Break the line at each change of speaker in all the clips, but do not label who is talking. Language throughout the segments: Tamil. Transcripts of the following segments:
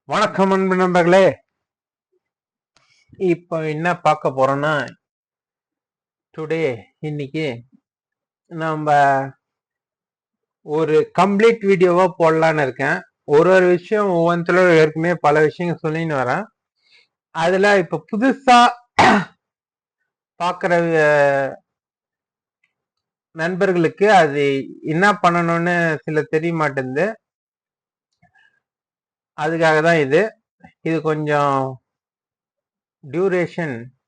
வணக்கம் அன்பு நண்பர்களே. இப்போ என்ன பார்க்க போறோம்னா, இன்னைக்கு நம்ம ஒரு கம்ப்ளீட் வீடியோவா போடலான்னு இருக்கேன். ஒரு விஷயம் ஒவ்வொன்றுல ஏற்கனவே பல விஷயங்கள் சொல்லின்னு வரேன். அதுல இப்ப புதுசா பாக்குற நண்பர்களுக்கு அது என்ன பண்ணணும்னு சில தெரிய மாட்டேங்குது. அதுக்காக தான் இது கொஞ்சம்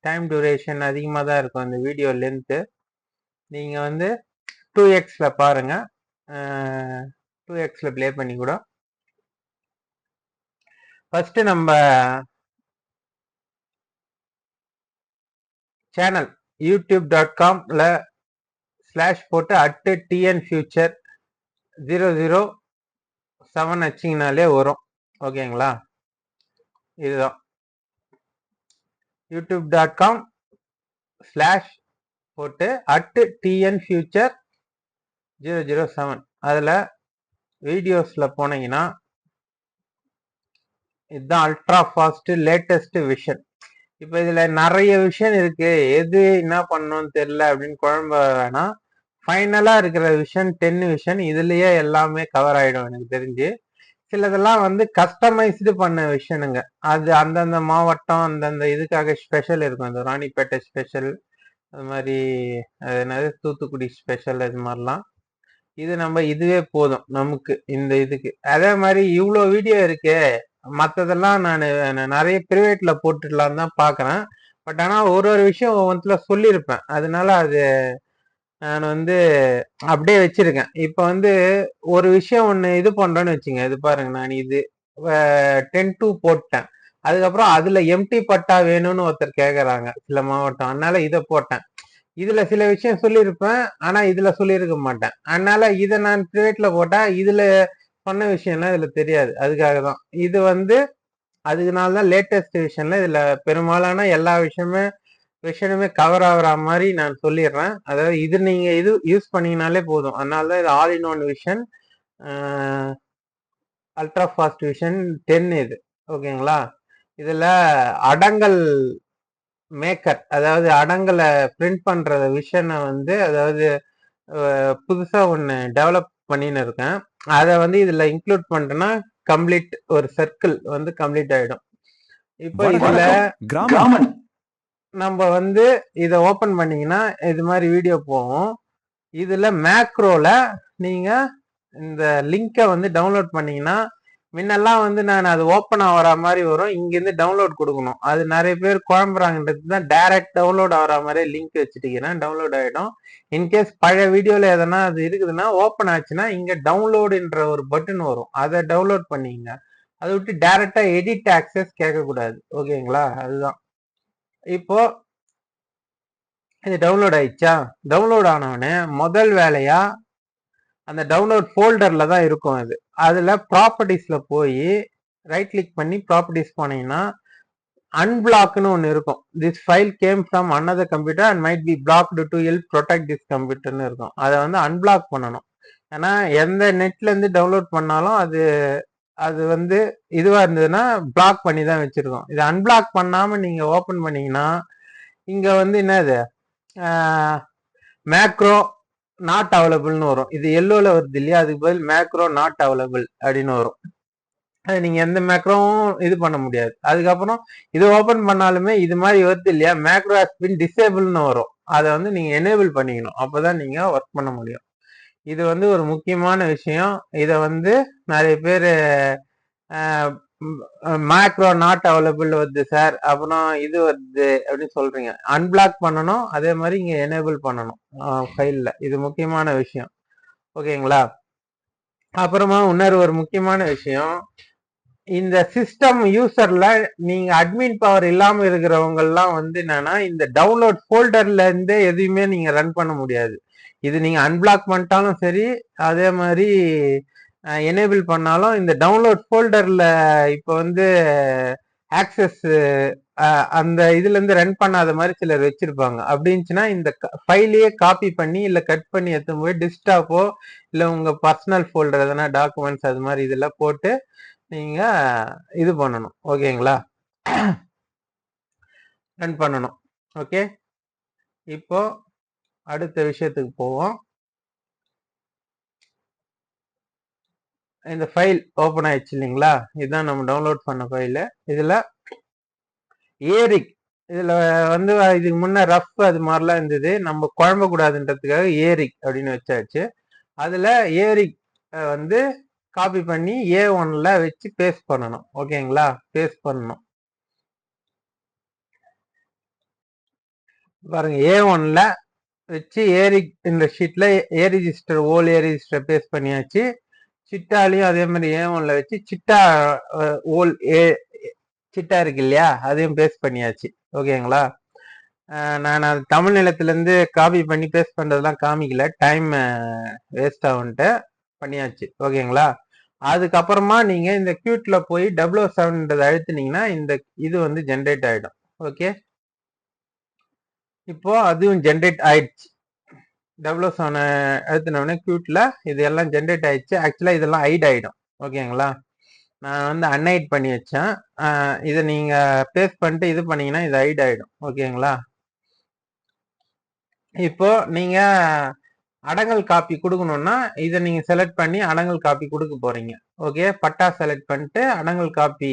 டைம் டியூரேஷன் அதிகமாக தான் இருக்கும். இந்த வீடியோ லென்த்து நீங்க 2xல பாருங்க. 2xல ப்ளே பண்ணி கூட ஃபர்ஸ்ட் நம்ம சேனல் youtube.com-ல ஸ்லாஷ் போட்டு @tnfuture 007 வச்சிங்கனாலே வரும். ஓகேங்களா? இதுதான் youtube.com ஸ்லாஷ் போட்டு @tnfuture 007 அதுல வீடியோஸ்ல போனீங்கன்னா இதுதான் அல்ட்ரா ஃபாஸ்ட் லேட்டஸ்ட் விஷன். இப்ப இதுல நிறைய விஷயம் இருக்கு, எது என்ன பண்ணணும்னு தெரியல அப்படின்னு குழம்ப வேணாம். ஃபைனலா இருக்கிற விஷன் 10 விஷன் இதுலயே எல்லாமே கவர் ஆயிடும். எனக்கு தெரிஞ்சு சிலதெல்லாம் கஸ்டமைஸ்டு பண்ண விஷயனுங்க. அது அந்தந்த மாவட்டம் அந்தந்த இதுக்காக ஸ்பெஷல் இருக்கும். இந்த ராணிப்பேட்டை ஸ்பெஷல், அது மாதிரி அது என்னது தூத்துக்குடி ஸ்பெஷல், இது மாதிரிலாம். இது நம்ம இதுவே போதும் நமக்கு இந்த இதுக்கு. அதே மாதிரி இவ்வளோ வீடியோ இருக்கு, மற்றதெல்லாம் நான் நிறைய பிரைவேட்ல போட்டுடலாம் தான் பாக்குறேன். பட் ஆனா ஒரு விஷயம் ஒவ்வொன்றுல சொல்லியிருப்பேன், அதனால அது நான் அப்படியே வச்சிருக்கேன். இப்ப ஒரு விஷயம் ஒண்ணு இது பண்றேன்னு வச்சுங்க. இது பாருங்க, நான் இது 10-2 போட்டேன். அதுக்கப்புறம் அதுல எம்டி பட்டா வேணும்னு ஒருத்தர் கேக்குறாங்க சில மாவட்டம், அதனால இதை போட்டேன். இதுல சில விஷயம் சொல்லியிருப்பேன், ஆனா இதுல சொல்லியிருக்க மாட்டேன். அதனால இதை நான் பிரைவேட்ல போட்டா இதுல சொன்ன விஷயம்லாம் இதுல தெரியாது. அதுக்காக தான் இது அதுக்குனாலதான் லேட்டஸ்ட் விஷயம்ல இதுல பெரும்பாலான எல்லா விஷயமுமே கவர் ஆகுற மாதிரி நான் சொல்லிடுறேன். அதாவது இது நீங்க இது யூஸ் பண்ணீங்கனாலே போதும். அதனாலதான் இது all in one vision ultra fast vision 10 இது. ஓகேங்களா? இதுல அடங்கல் மேக்கர், அதாவது அடங்கலை பிரிண்ட் பண்ற விஷனை அதாவது புதுசா ஒண்ணு டெவலப் பண்ணின்னு இருக்கேன். அதை இதுல இன்க்ளூட் பண்ணிட்டேன்னா கம்ப்ளீட் ஒரு சர்க்கிள் கம்ப்ளீட் ஆயிடும். இப்போ இதுல நம்ம இதை ஓபன் பண்ணீங்கன்னா இது மாதிரி வீடியோ போகும். இதுல மேக்ரோல நீங்க இந்த லிங்கை டவுன்லோட் பண்ணீங்கன்னா, முன்னெல்லாம் நான் அது ஓப்பன் ஆகிற மாதிரி வரும், இங்கிருந்து டவுன்லோட் கொடுக்கணும். அது நிறைய பேர் குழம்புறாங்கன்றது தான் டைரக்ட் டவுன்லோட் ஆகிற மாதிரி லிங்க் வச்சுட்டீங்கன்னா டவுன்லோட் ஆகிடும். இன்கேஸ் பழைய வீடியோல எதனா அது இருக்குதுன்னா ஓப்பன் ஆச்சுன்னா இங்க டவுன்லோடுன்ற ஒரு பட்டன் வரும், அதை டவுன்லோட் பண்ணீங்க. அதை விட்டு டைரக்டா எடிட் ஆக்சஸ் கேட்கக்கூடாது. ஓகேங்களா? அதுதான். இப்போ இது டவுன்லோட் ஆயிடுச்சா? டவுன்லோட் ஆனவனே முதல் வேலையா அந்த டவுன்லோட் ஃபோல்டர்ல தான் இருக்கும். அதுல ப்ராப்பர்ட்டிஸ்ல போய் ரைட் கிளிக் பண்ணி ப்ராப்பர்ட்டிஸ் போனீங்கன்னா அன்பிளாக்னு ஒன்று இருக்கும். This file came from another computer and might be blocked to help protect this கம்ப்யூட்டர்னு இருக்கும். அதை அன்பிளாக் பண்ணணும். ஏன்னா எந்த நெட்ல இருந்து டவுன்லோட் பண்ணாலும் அது இதுவா இருந்ததுன்னா பிளாக் பண்ணி தான் வச்சிருக்கோம். இதை அன்பிளாக் பண்ணாம நீங்க ஓபன் பண்ணீங்கன்னா இங்க என்னது மேக்ரோ நாட் அவைலபிள்னு வரும். இது எல்லோல வருது இல்லையா, அதுக்கு பதில் மேக்ரோ நாட் அவைலபிள் அப்படின்னு வரும். அது நீங்க எந்த மேக்ரோவும் இது பண்ண முடியாது. அதுக்கப்புறம் இது ஓபன் பண்ணாலுமே இது மாதிரி வருது இல்லையா, மேக்ரோ ஹஸ் பீன் டிசேபிள்னு வரும். அதை நீங்க எனேபிள் பண்ணிக்கணும், அப்பதான் நீங்க ஒர்க் பண்ண முடியும். இது ஒரு முக்கியமான விஷயம். இதை நிறைய பேர் மேக்ரோ நாட் அவைலபிள் வருது சார், அப்புறம் இது வருது அப்படின்னு சொல்றீங்க. அன்பிளாக் பண்ணணும், அதே மாதிரி இங்க எனேபிள் பண்ணணும் ஃபைல்ல. இது முக்கியமான விஷயம். ஓகேங்களா? அப்புறமா இன்னொரு ஒரு முக்கியமான விஷயம், இந்த சிஸ்டம் யூசர்ல நீங்க அட்மின் பவர் இல்லாம இருக்கிறவங்க எல்லாம் என்னன்னா இந்த டவுன்லோட் ஃபோல்டர்ல இருந்தே எதையுமே நீங்க ரன் பண்ண முடியாது. இது நீங்க அன்பிளாக் பண்ணிட்டாலும் சரி, அதே மாதிரி எனேபிள் பண்ணாலும் இந்த டவுன்லோட் ஃபோல்டர்ல இப்போ ஆக்சஸ் அந்த இதுல இருந்து ரன் பண்ணாத மாதிரி சிலர் வச்சிருப்பாங்க. அப்படின்னுச்சுன்னா இந்த ஃபைலையே காப்பி பண்ணி இல்ல கட் பண்ணி எடுத்து போய் டெஸ்க்டாப்போ இல்ல உங்க பர்சனல் ஃபோல்டர் எதனா டாக்குமெண்ட்ஸ் அது மாதிரி இதெல்லாம் போட்டு நீங்க இது பண்ணணும். ஓகேங்களா? ரன் பண்ணணும். ஓகே, இப்போ அடுத்த விஷயத்துக்கு போவோம். இந்த ஃபைல் ஓபன் ஆயிடுச்சு இல்லைங்களா? இதுதான் நம்ம டவுன்லோட் பண்ண ஃபைலு. இதுல ஏரிக், இதுல வந்து இதுக்கு முன்ன ரஃப் அது மாதிரிலாம் இருந்தது. நம்ம குழம்ப கூடாதுன்றதுக்காக ஏரிக் அப்படின்னு வச்சாச்சு. அதுல ஏரிக் வந்து காப்பி பண்ணி A1ல வச்சு பேஸ்ட் பண்ணணும். ஓகேங்களா? பேஸ்ட் பண்ணணும். பாருங்க, A1ல வச்சு ஏரிக் இந்த ஷீட்ல ஏ ரிஜிஸ்டர் ஓல் ஏ ரிஜிஸ்டர் பேஸ்ட் பண்ணியாச்சு. சிட்டாலையும் அதே மாதிரி A1ல வச்சு சிட்டா ஓல் ஏ சிட்டா இருக்கு இல்லையா, அதையும் பேஸ்ட் பண்ணியாச்சு. ஓகேங்களா? நான் அது தமிழ் நிலத்திலேருந்து காப்பி பண்ணி பேஸ்ட் பண்றதெல்லாம் காமிக்கல, டைம் வேஸ்ட் ஆகுன்ட்டு பண்ணியாச்சு. ஓகேங்களா? அதுக்கப்புறமா நீங்க இந்த கியூட்ல போய் W7 அழுத்தினீங்கன்னா இந்த இது வந்து ஜென்ரேட் ஆயிடும். ஓகே, இப்போ அதுவும் ஜென்ரேட் ஆயிடுச்சு. W7 அழுத்தினோடனே கியூட்ல இது எல்லாம் ஜென்ரேட் ஆயிடுச்சு. ஆக்சுவலா இதெல்லாம் ஹைட் ஆயிடும். ஓகேங்களா? நான் வந்து அன்ஹைட் பண்ணி வச்சேன். இதை நீங்க பேஸ்ட் பண்ணிட்டு இது பண்ணீங்கன்னா இது ஹைட் ஆயிடும். ஓகேங்களா? இப்போ நீங்க அடங்கல் காப்பி கொடுக்கணும்னா இதை நீங்க செலக்ட் பண்ணி அடங்கல் காப்பி கொடுக்க போறீங்க. ஓகே, பட்டா செலக்ட் பண்ணிட்டு அடங்கல் காப்பி,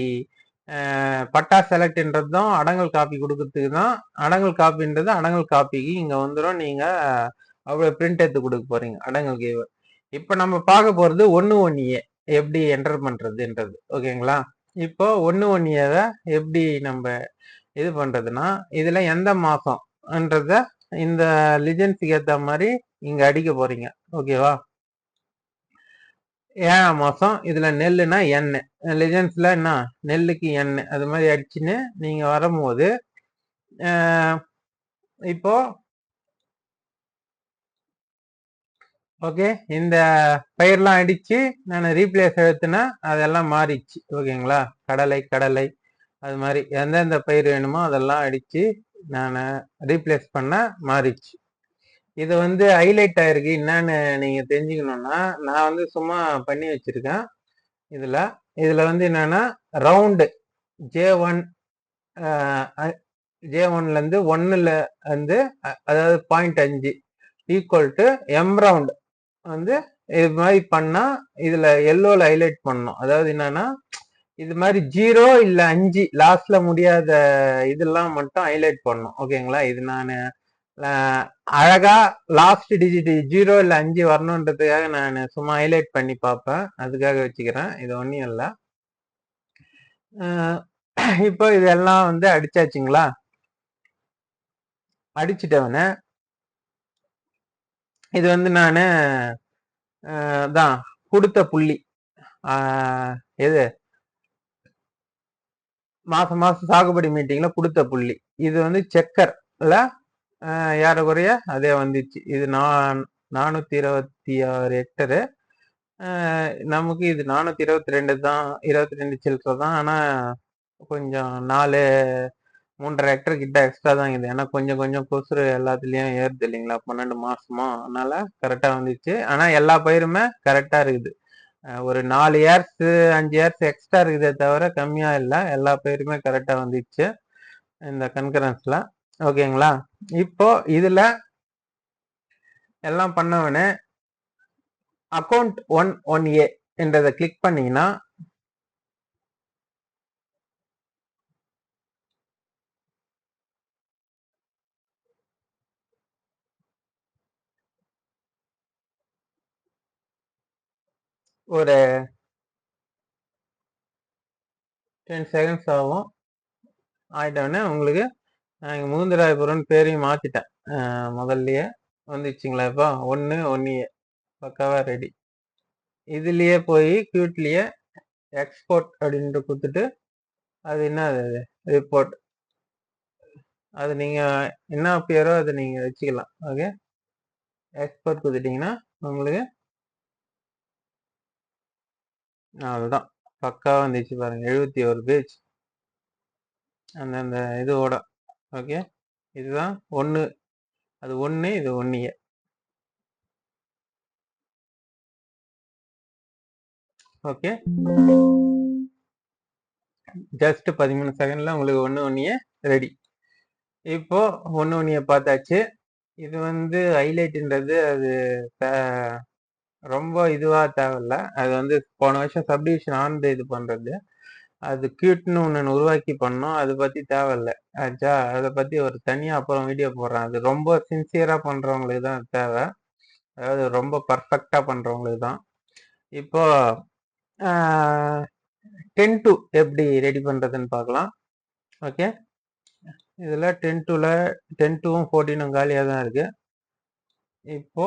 பட்டா செலக்ட்ன்றதும் அடங்கல் காப்பி கொடுக்கறதுக்கு தான். அடங்கல் காப்பின்றது அடங்கல் காப்பிக்கு இங்க வந்துடும். நீங்க அவ்வளவு பிரிண்ட் எடுத்து கொடுக்க போறீங்க அடங்கல் கேவர். இப்ப நம்ம பார்க்க போறது 1-1A எப்படி என்டர் பண்றதுன்றது. ஓகேங்களா? இப்போ 1-1Aவை எப்படி நம்ம இது பண்றதுன்னா, இதுல எந்த மாசம்ன்றத இந்த லிஜென்ஸுக்கு ஏத்த மாதிரி இங்க அடிக்க போறீங்க. ஓகேவா? 7ஆம் மாசம், இதுல நெல்லுனா எண்ணெய், லிஜென்ஸ்ல என்ன நெல்லுக்கு எண்ணெய், அது மாதிரி அடிச்சுன்னு நீங்க வரும்போது இப்போ ஓகே, இந்த பயிரெல்லாம் அடிச்சு நான் ரீப்ளேஸ் எடுத்துனா அதெல்லாம் மாறிச்சு. ஓகேங்களா? கடலை கடலை அது மாதிரி எந்தெந்த பயிர் வேணுமோ அதெல்லாம் அடிச்சு நான் ரீப்ளேஸ் பண்ண மாறிச்சு. இது வந்து ஹைலைட் ஆயிருக்கு. என்னன்னு நீங்க தெரிஞ்சுக்கணும்னா, நான் வந்து சும்மா பண்ணி வச்சிருக்கேன். இதுல இதுல வந்து என்னன்னா ரவுண்டு J1 J1ல இருந்து 1ல வந்து அதாவது 0.5 ஈக்குவல் டு M ரவுண்ட் வந்து இது மாதிரி பண்ணா இதுல எல்லோல ஹைலைட் பண்ணணும். அதாவது என்னன்னா இது மாதிரி 0 இல்ல 5 லாஸ்ட்ல முடியாத இதெல்லாம் மட்டும் ஹைலைட் பண்ணும். ஓகேங்களா? இது நான் அழகா லாஸ்ட் டிஜிட் 0 இல்ல 5 வரணுன்றதுக்காக நான் சும்மா ஹைலைட் பண்ணி பார்ப்பேன். அதுக்காக வச்சுக்கிறேன். இது ஒன்றும் இல்லை. இப்போ இதெல்லாம் வந்து அடிச்சாச்சுங்களா? அடிச்சுட்டவன இது வந்து நான் தான் கொடுத்த புள்ளி எது மாசம் மாசம் சாகுபடி மீட்டிங்ல கொடுத்த புள்ளி. இது வந்து செக்கர்ல ஏறக்குறைய அதே வந்துச்சு. இது 426 ஹெக்டரு. நமக்கு இது 422 தான், 22 சில்லற தான். ஆனா கொஞ்சம் 3.5 ஹெக்டர் கிட்ட எக்ஸ்ட்ரா தான் இது. ஏன்னா கொஞ்சம் கொஞ்சம் கொசுறு எல்லாத்துலயும் ஏறுது இல்லைங்களா 12 மாசமா, அதனால கரெக்டா வந்துச்சு. ஆனா எல்லா பயிருமே கரெக்டா இருக்குது. ஒரு 4 இயர்ஸ் 5 இயர்ஸ் எக்ஸ்ட்ரா இருக்குதே தவிர கம்மியா இல்லை. எல்லா பயிருமே கரெக்டா வந்துச்சு இந்த கன்கரன்ஸ்ல. ஓகேங்களா? இப்போ இதுல எல்லாம் பண்ணவனே அக்கௌண்ட் 1-1A என்றதை கிளிக் பண்ணீங்கன்னா ஒரு 10 செகண்ட்ஸ் ஆகும். ஆயிட்டோடனே உங்களுக்கு நான் முகுந்தராயபுரம் பேரையும் மாத்திட்டேன். முதல்லயே வந்துச்சுங்களா? இப்போ 1-1A பக்காவா ரெடி. இதுலயே போய் கியூட்லயே எக்ஸ்போர்ட் அப்படின்ட்டு கொடுத்துட்டு அது என்ன ரிப்போர்ட், அது நீங்க என்ன பேரோ அதை நீங்க வச்சுக்கலாம். ஓகே, எக்ஸ்போர்ட் கொடுத்துட்டீங்கன்னா உங்களுக்கு அதுதான் பக்காவா வந்துச்சு. பாருங்க 71 பேஜ் அந்த இதோட. ஓகே, இதுதான் 1, அது 1, இது 1A. ஓகே, ஜஸ்ட் 13 செகண்ட்ல உங்களுக்கு ஒன்று ஒன்றிய ரெடி. இப்போ ஒன்று ஒன்றிய பார்த்தாச்சு. இது வந்து ஹைலைட்ன்றது அது ரொம்ப இதுவா தேவையில்ல. அது வந்து போன வருஷம் சப்டிவிஷன் ஆனது இது பண்றது. அது கியூட்னு ஒன்று உருவாக்கி பண்ணோம். அதை பத்தி தேவையில்ல ஆச்சா. அதை பத்தி ஒரு தனியா அப்புறம் வீடியோ போடுறேன். அது ரொம்ப சின்சியரா பண்றவங்களுக்கு தான் தேவை. அதாவது ரொம்ப பர்ஃபெக்டா பண்றவங்களுக்கு தான். இப்போ 10-2 எப்படி ரெடி பண்றதுன்னு பார்க்கலாம். ஓகே, இதுல 10-2ல 10-2ம் 14ம் காலியா தான் இருக்கு. இப்போ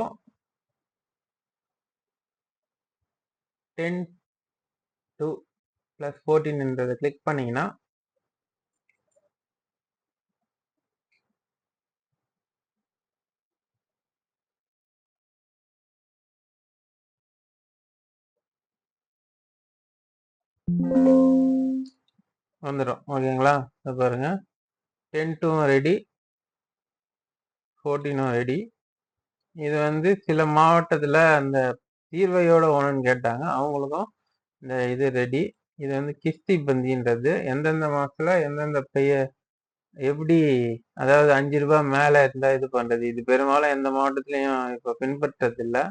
10-2 + 14 கிளிக் பண்ணீங்கன்னா வந்துடும். ஓகேங்களா, பாருங்க 10-2ம் ரெடி, 14ம் ரெடி. இது வந்து சில மாவட்டத்துல அந்த தீர்வையோட ஓணுன்னு கேட்டாங்க, அவங்களுக்கும் இந்த இது ரெடி. இது வந்து கிஸ்தி பந்தின்றது எந்தெந்த மாசத்துல எந்தெந்த பெய்ய எப்படி, அதாவது 5 ரூபாய் மேல இருந்தா இது பண்றது. இது பெரும்பாலும் எந்த மாவட்டத்திலையும் இப்ப பின்பற்றது இல்லை.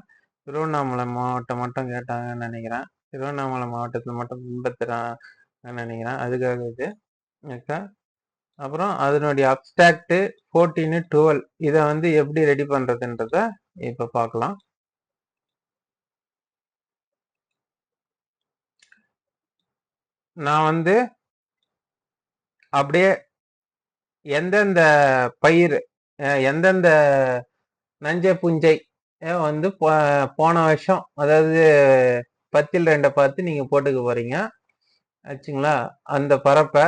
திருவண்ணாமலை மாவட்டம் மட்டும் கேட்டாங்கன்னு நினைக்கிறேன். திருவண்ணாமலை மாவட்டத்துல மட்டும் பின்பற்றுறாங்கன்னு நினைக்கிறேன். அதுக்காக இது ஓகே. அப்புறம் அதனுடைய அப்ஸ்ட்ராக்ட் 14, 12 இதை வந்து எப்படி ரெடி பண்றதுன்றத இப்ப பார்க்கலாம். நான் வந்து அப்படியே எந்தெந்த பயிர் எந்தெந்த நஞ்சை புஞ்சை வந்து போன வருஷம், அதாவது 10ல் 2 பார்த்து நீங்க போட்டுக்க போறீங்க ஆச்சுங்களா. அந்த பரப்பை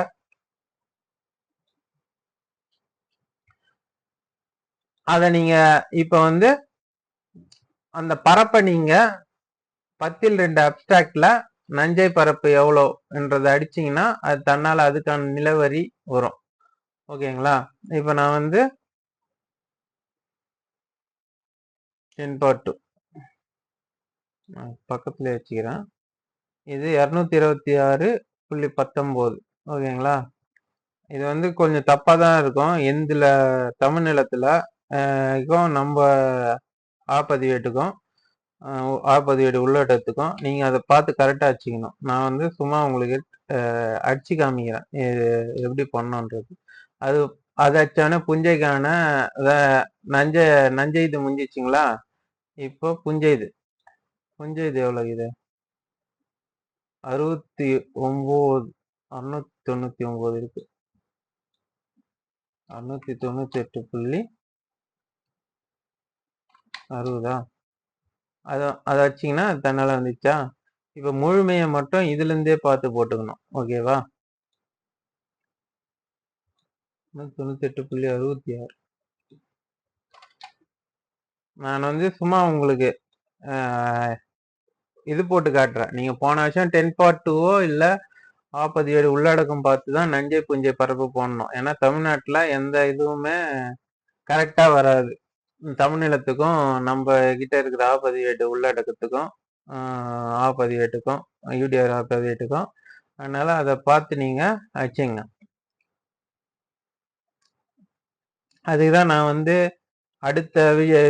அத நீங்க இப்ப வந்து அந்த பரப்பை நீங்க 10ல் 2 அப்ஸ்ட்ராக்ட்ல நஞ்சை பரப்பு எவ்வளோ என்றதை அடிச்சீங்கன்னா அது தன்னால அதுக்கான நிலவரி வரும். ஓகேங்களா, இப்ப நான் வந்து 10/2 பக்கத்துல வச்சுக்கிறேன். இது 226.19. ஓகேங்களா, இது வந்து கொஞ்சம் தப்பா தான் இருக்கும். எந்துல தமிழ் நிலத்துல நம்ம ஆப்பதிவேட்டுக்கும் ஆப்பதிவேடு உள்ளடத்துக்கும் நீங்க அதை பார்த்து கரெக்டா வச்சுக்கணும். நான் வந்து சும்மா உங்களுக்கு அடிச்சு காமிக்கிறேன் எப்படி பண்ணணுன்றது. அது அதாச்சான புஞ்சைக்கான நஞ்சை இது முடிஞ்சிச்சுங்களா. இப்போ புஞ்சைது எவ்வளவு இது 69 699 இருக்கு. 698.60 அதை வச்சிங்கன்னா தன்னால வந்துச்சா. இப்ப முழுமையை மட்டும் இதுல இருந்தே பார்த்து போட்டுக்கணும். ஓகேவா, 98.66. நான் வந்து சும்மா உங்களுக்கு இது போட்டு காட்டுறேன். நீங்க போன வருஷம் 10/2 இல்ல ஆப்பதிவேடு உள்ளடக்கம் பார்த்து தான் நஞ்சை புஞ்சை பரப்பு போடணும். ஏன்னா தமிழ்நாட்டுல எந்த இதுவுமே கரெக்டா வராது. தமிழ்நிலத்துக்கும் நம்ம கிட்ட இருக்கிற ஆப்பதிவேட்டு உள்ளடக்கத்துக்கும் ஆப்பதிவேட்டுக்கும் யூடிஆர் ஆப்பதிவேட்டுக்கும். அதனால அதை பார்த்து நீங்க வச்சுங்க. அதுக்குதான் நான் வந்து அடுத்த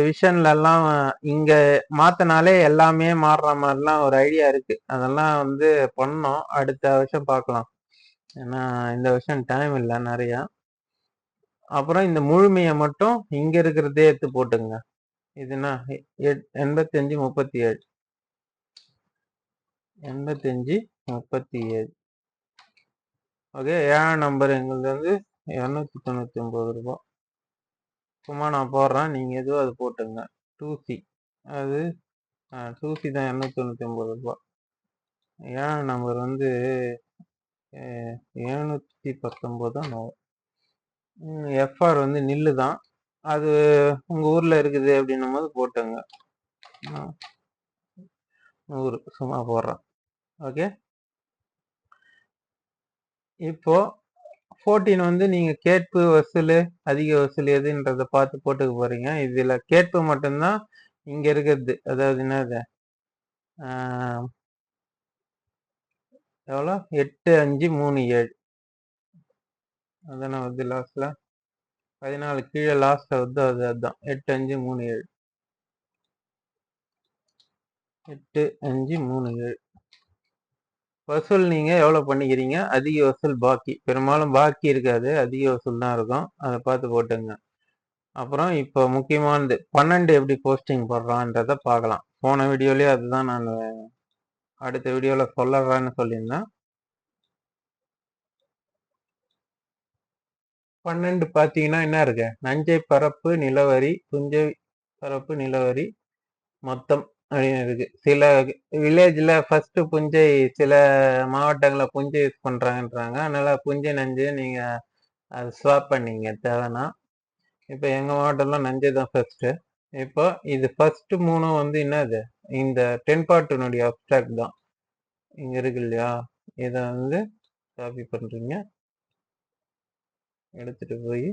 விஷன்ல எல்லாம் இங்க மாத்தினாலே எல்லாமே மாறுற மாதிரிலாம் ஒரு ஐடியா இருக்கு. அதெல்லாம் வந்து பண்ணோம். அடுத்த வருஷம் பார்க்கலாம். ஏன்னா இந்த வருஷம் டைம் இல்லை நிறைய. அப்புறம் இந்த முழுமையை மட்டும் இங்க இருக்கிறதே எடுத்து போட்டுங்க. இதுனா 85.37 ஓகே. 7ஆம் நம்பர் எங்களுக்கு வந்து 299 ரூபாய். சும்மா நான் போடுறேன், நீங்க எதுவும் அது போட்டுங்க. 2C அது 2C தான் 299 ரூபாய். 7ஆம் நம்பர் வந்து 719 தான். எஃப்ஆர் வந்து நில்லு தான். அது உங்க ஊர்ல இருக்குது அப்படின்னும் போது போட்டுங்க. 100 சும்மா போடுறேன். ஓகே, இப்போ 14 வந்து நீங்க கேட்பு வசூல் அதிக வசூல் எதுன்றத பார்த்து போட்டுக்க போறீங்க. இதுல கேட்பு மட்டும்தான் இங்க இருக்கிறது. அதாவது என்னது எவ்வளோ 8537 அதானே வருது லாஸ்ட்ல 14 கீழே லாஸ்ட்ல வருது அதுதான் 8537 8537 வசூல் நீங்க எவ்வளவு பண்ணிக்கிறீங்க? அதிக வசூல் பாக்கி, பெரும்பாலும் பாக்கி இருக்காது, அதிக வசூல் தான் இருக்கும், அதை பார்த்து போட்டுங்க. அப்புறம் இப்போ முக்கியமானது 12 எப்படி போஸ்டிங் போடுறான்றத பார்க்கலாம். போன வீடியோலயே அதுதான் நான் அடுத்த வீடியோல சொல்லலான்னு சொல்லியிருந்தேன். 12 பார்த்தீங்கன்னா என்ன இருக்கு? நஞ்சை பரப்பு நிலவரி, புஞ்சை பரப்பு நிலவரி மொத்தம் அப்படின்னு இருக்கு. சில வில்லேஜ்ல ஃபர்ஸ்ட் புஞ்சை, சில மாவட்டங்கள்ல புஞ்சை யூஸ் பண்றாங்கன்றாங்க. அதனால புஞ்சை நஞ்சு நீங்க அது ஸ்வாப் பண்ணிங்க தேவைன்னா. இப்போ எங்க மாவட்டம்ல நஞ்சை தான் ஃபர்ஸ்ட். இப்போ இது ஃபர்ஸ்ட் 3 வந்து என்னது? இந்த 10 பார்ட்டுனுடைய அப்ஸ்ட்ராக்ட் தான் இங்க இருக்கு இல்லையா? இதை வந்து காப்பி பண்றீங்க, எடுத்துட்டு போய்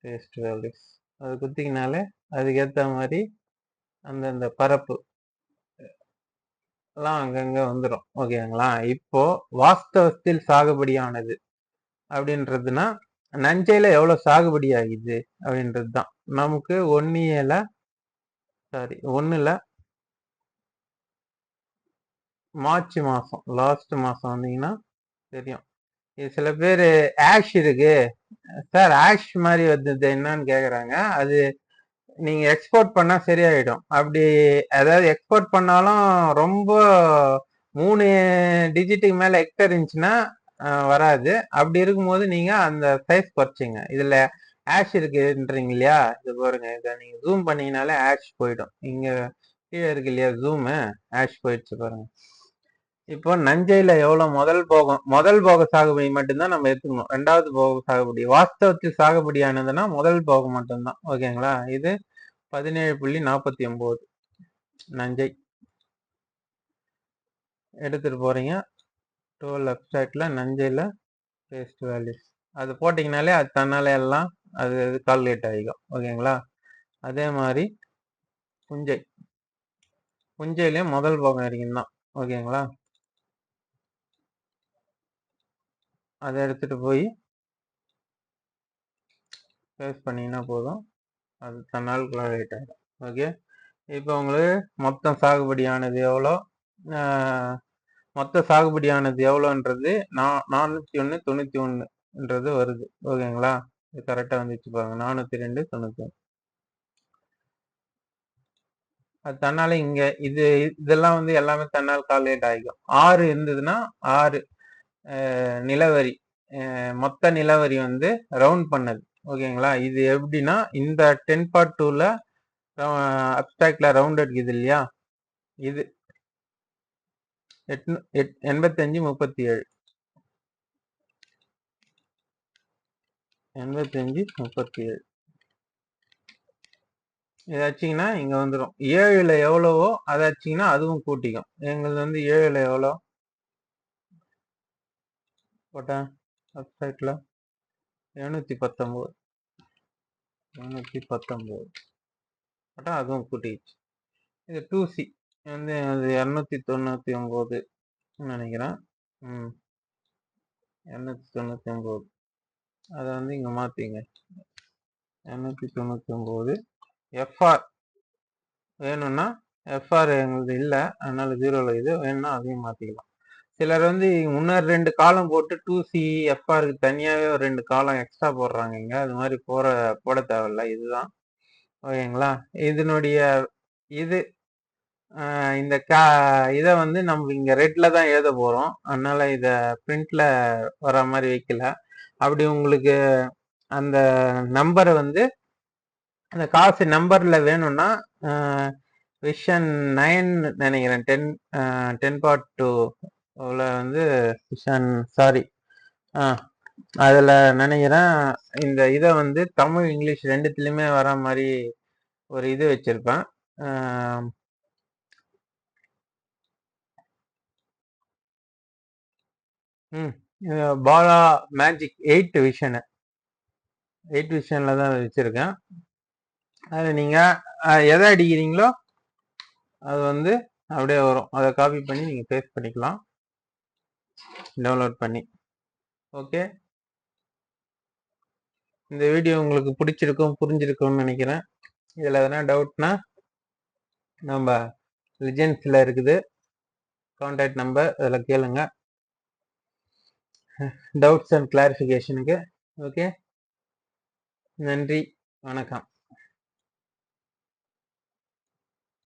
பேஸ்ட் வேல்யூஸ் அது குத்திங்கனாலே அதுக்கேற்ற மாதிரி அந்தந்த பரப்பு எல்லாம் அங்கங்க வந்துடும். ஓகேங்களா? இப்போ வாஸ்தவத்தில் சாகுபடியானது அப்படின்றதுன்னா நஞ்சையில எவ்வளவு சாகுபடி ஆகுது அப்படின்றது தான். நமக்கு ஒண்ணுல மார்ச் மாசம் லாஸ்ட் மாசம் வந்தீங்கன்னா தெரியும். இது சில பேர் ஆஷ் இருக்கு சார், ஆஷ் மாதிரி வந்தது என்னன்னு கேக்குறாங்க. அது நீங்க எக்ஸ்போர்ட் பண்ணா சரியாயிடும். அப்படி அதாவது எக்ஸ்போர்ட் பண்ணாலும் ரொம்ப 3 டிஜிட்டுக்கு மேல ஹெக்டர் இருந்துச்சுன்னா வராது. அப்படி இருக்கும்போது நீங்க அந்த சைஸ் குறைச்சிங்க. இதுல ஆஷ் இருக்குன்றீங்க இல்லையா? இது பாருங்க, இதை நீங்க ஜூம் பண்ணீங்கனாலே ஆஷ் போயிடும். இங்க கீழே இருக்கு இல்லையா ஜூம், ஆஷ் போயிடுச்சு பாருங்க. இப்போ நஞ்சையில எவ்வளவு முதல் போக சாகுபடி மட்டும்தான் நம்ம எடுத்துக்கணும். 2வது போக சாகுபடி வாஸ்தவத்தில் சாகுபடியானதுன்னா முதல் போகம் மட்டும்தான். ஓகேங்களா? இது 17.49 நஞ்சை எடுத்துட்டு போறீங்க. 12 அப்ஸ்ட்ராக்ட்ல நஞ்சையில பேஸ்ட் வேல்யூஸ் அது போட்டிங்கனாலே அது தன்னால எல்லாம் அது கால்குலேட் ஆகிக்கும். ஓகேங்களா? அதே மாதிரி புஞ்சையிலையும் முதல் போகம் வரைக்கும் தான். ஓகேங்களா? அதை எடுத்துட்டு போய் பேஸ்ட் பண்ணீங்கன்னா போதும், அது தன்னால் கால்குலேட் ஆகிடும். ஓகே, இப்போ உங்களுக்கு மொத்தம் சாகுபடியானது எவ்வளோ, மொத்த சாகுபடியானது எவ்வளோன்றது 401.91 வருது. ஓகேங்களா? இது கரெக்டாக வந்துச்சு பாருங்க, 402.91. அது தன்னால இங்க இதெல்லாம் வந்து எல்லாமே தன்னால் கால்குலேட் ஆகிக்கும். 6 இருந்ததுன்னா 6 நிலவரி, மொத்த நிலவரி வந்து ரவுண்ட் பண்ணது. ஓகேங்களா? இது எப்படின்னா இந்த 10 part 2ல அப்ஸ்ட்ராக்ட்ல ரவுண்ட் இருக்குது இல்லையா? இது 8537 இதை வச்சிங்கன்னா இங்க வந்துடும். 7ல எவ்வளவோ அதை வச்சிங்கன்னா அதுவும் கூட்டிக்கும். எங்களுக்கு வந்து 7ல எவ்வளோ போட்டேன் அப்ஸ்ட்ராக்ட்ல 719 போட்டா அதுவும் கூட்டிச்சு. இது 2C வந்து அது 299 நினைக்கிறேன். 299 அதை வந்து இங்க மாத்திங்க. 299 FR வேணும்னா FR எங்களுக்கு இல்லை, அதனால 0ல இது வேணும்னா அதையும் மாத்திக்கலாம். சிலர் வந்து முன்னர் 2 காலம் போட்டு 2C FRக்கு தனியாவே ஒரு 2 காலம் எக்ஸ்ட்ரா போடுறாங்க. இங்க அது மாதிரி போட தேவையில்ல, இதுதான். ஓகேங்களா? இதனுடைய இது இந்த இதை வந்து நம்ம இங்க ரெட்ல தான் எழுத போறோம், அதனால இத பிரிண்ட்ல வர மாதிரி வைக்கல. அப்படி உங்களுக்கு அந்த நம்பரை வந்து அந்த காசு நம்பர்ல வேணும்னா விஷன் 9 நினைக்கிறேன், 10 part 2 வந்து விஷன் அதுல நினைக்கிறேன் இந்த இதை வந்து தமிழ் இங்கிலீஷ் ரெண்டுத்துலயுமே வர மாதிரி ஒரு இது வச்சிருப்பேன். பாலா மேஜிக் 8 விஷன்ல தான் வச்சிருக்கேன். அது நீங்க எதை அடிக்கிறீங்களோ அது வந்து அப்படியே வரும். அதை காப்பி பண்ணி நீங்க பேஸ்ட் பண்ணிக்கலாம். டவுன்லோட் பண்ணி. ஓகே, இந்த வீடியோ உங்களுக்கு பிடிச்சிருக்கும் புரிஞ்சிருக்கும்னு நினைக்கிறேன். இதில் எதனா டவுட்னா நம்ம லெஜெண்ட்ஸில் இருக்குது கான்டாக்ட் நம்பர், அதில் கேளுங்க டவுட்ஸ் அண்ட் கிளாரிஃபிகேஷனுக்கு. ஓகே, நன்றி, வணக்கம்.